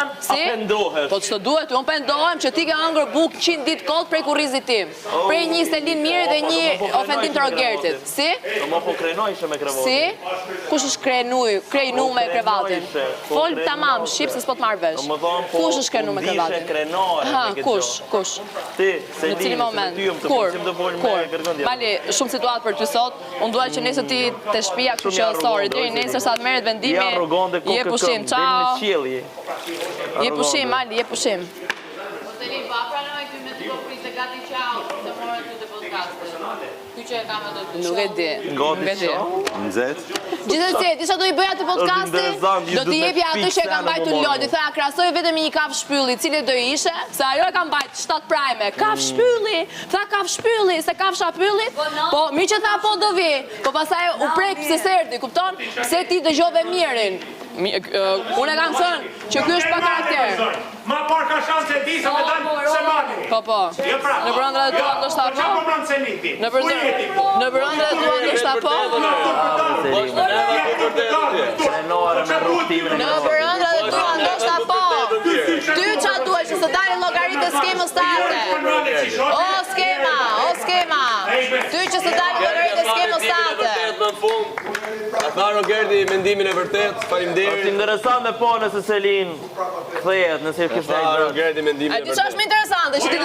a pendohesh? Po ç'të duhet, unë pendohem që ti ke hëngur bukë 100 ditë kot prej kurrizit tim. Prej një Selin Miri dhe një ofendim të Rogertit. Si? Po krenojshe me krevatin. Si? Kush është krenu me krevatin? Fol tamam, shqip se s'po të marrë vesh. Kush është krenu me krevatin? Ha, kush? Ti, Në cili moment? Kur? Mali, shumë situatë për ty sot. Unë dua që nesër ti të shtëpia, kështu që sorry, deri nesër sa të merret vendimi. Je pushim, ciao. Je pushim, Mali, je pushim. Selin, po pranoj ty me të koprit e gati ciao, të morën ty të podcastit. Ky që e kam ato të Nuk e di. Nxet. Gjithsesi, disa do i bëja të podcasti, do t'i jepja atë që e kam mbajtur Lodi. Tha, krahasoj vetëm një kafshë shpylli, cili do ishe, se ajo e kam mbajtur 7 prajme. Kafshë shpylli, tha kafshë shpylli, se kafsha pylli. Po, mirë që tha po do vi, po pastaj u prek pse serdi, kupton? Pse ti dëgjove Mirin. Unë e kam thënë që ky është pa karakter. Ma par ka shanse di se me dalë se mani. Po. Në brëndrat e tua ndoshta po? Qa po branë se liti? Në brëndrat e tua ndoshta po? Në brëndrat e tua ndoshta po? Ty qa duhet që se dalin llogaritë e skemës tate? O skema! Ty që se dalin llogaritë e skemës tate? Tha Rogerti mendimin e vërtet, faleminderit. Është interesante po nëse Selin kthehet, nëse kishte ai. Rogerti mendimin e vërtet. A di ç'është më interesante që ti